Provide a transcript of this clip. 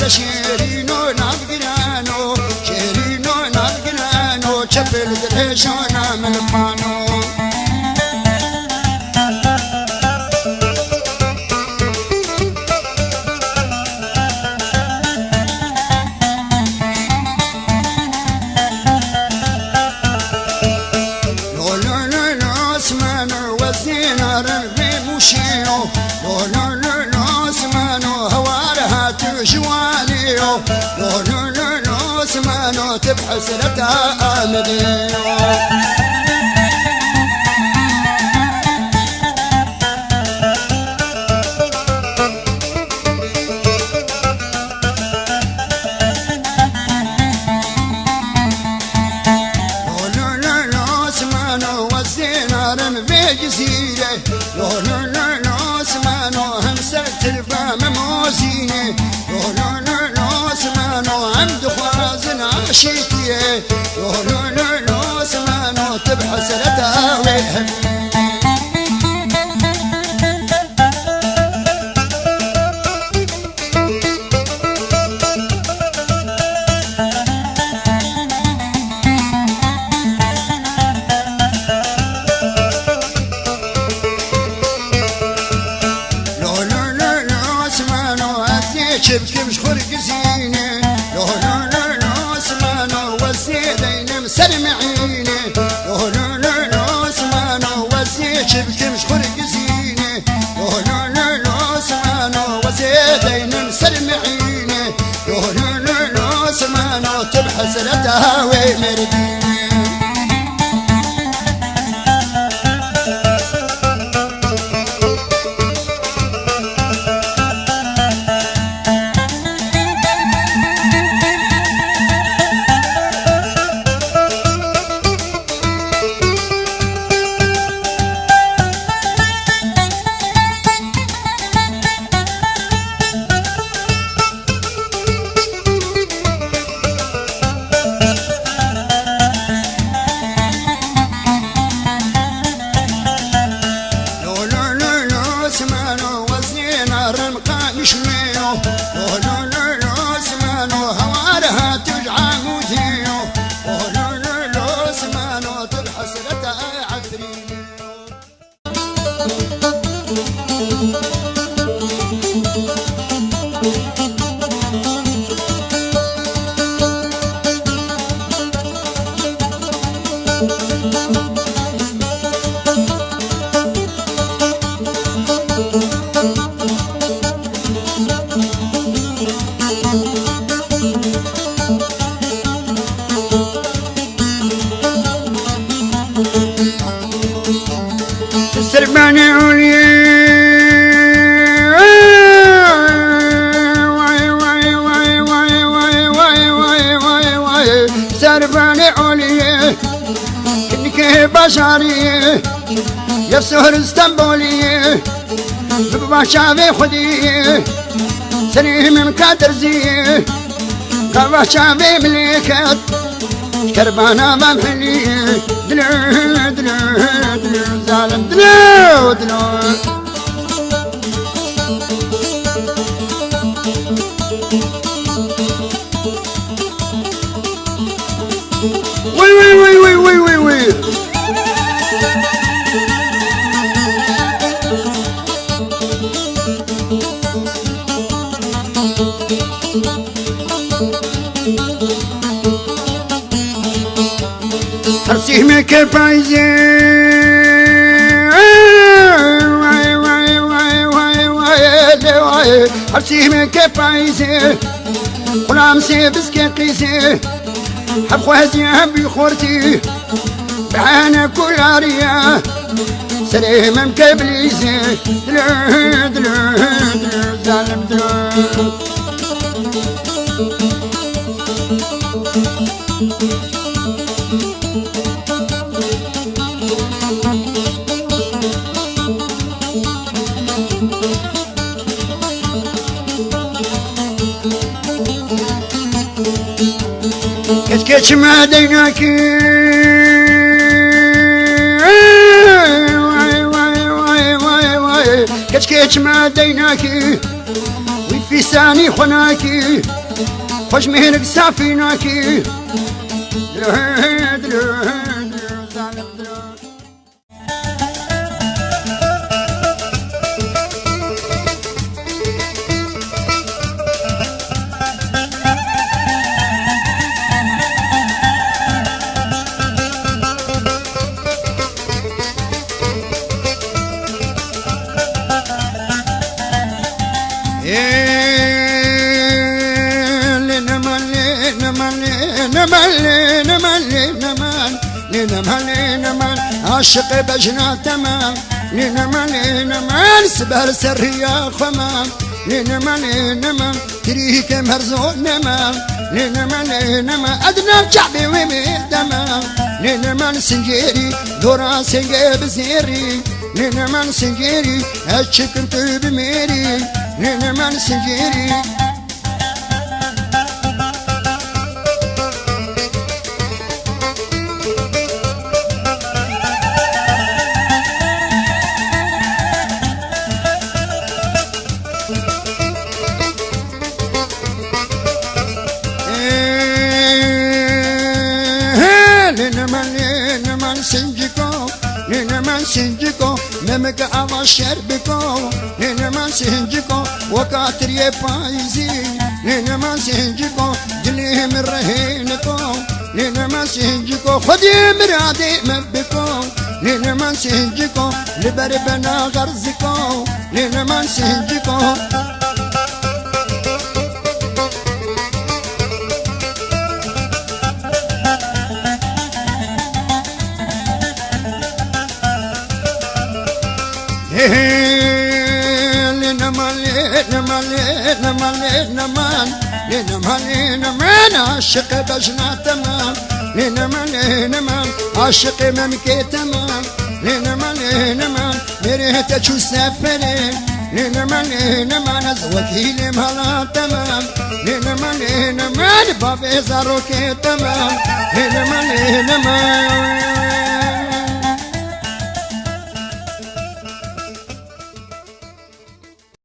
شيرينو نابقنانو شيرينو نابقنانو شبل دريشونا من بانو تبحث لتأمدي شيتيه لو سمانو تبحث لتاويهم لو سمانو هاتي شبكي مش خرق زينه سلم عيني لو سمانو وزي شبكي مش خرق زيني لو سمانو وزي دين سلم عيني لو سمانو تبحث لتهاوي مرديني سرباني عليا واي واي واي واي واي واي واي واي واي سرباني عليا كنك بشري يا سهر اسطنبولي بباشا خدي سني من كاترزي كباشا ملكت كربانا بمحلي دلو دلو دلو زالم دلو دلو وي وي وي وي وي وي ترسيم كيف عايزين واي واي واي واي واي واي ترسيم كيف عايزين غلام سيبس كيقيسي حب خوازي حب خورتي بعانا كل عريا سليم مكبليسي دلو دلو دلو زالم دلو كتكتش ما ديناكي واي واي واي واي واي كتكتش ما ديناكي وفي ساني خناكي خوش مهنك سافيناكي نمان عاشق بجنا تمام نمان سبار سرية خمام نمان تريك مرزون نمان أدنى شعبي ومدما نمان سنجيري دورا سنجيب زيري نمان سنجيري هاتشك انت بميري نمان سنجيري نمان سنجكو نمك أغشر بكو نمان سنجكو وكاتر يبايزي نمان سنجكو دليه من رهينكو نمان سنجكو خدي مرادي مبكو نمان سنجكو لبربنا غرزكو نمان سنجكو نمان عاشق بجنا تمام نمان عاشق ممكي تمام نمان مريت شو سافري نمان وكيل مهلا تمام نمان بابي زاروكي تمام نمان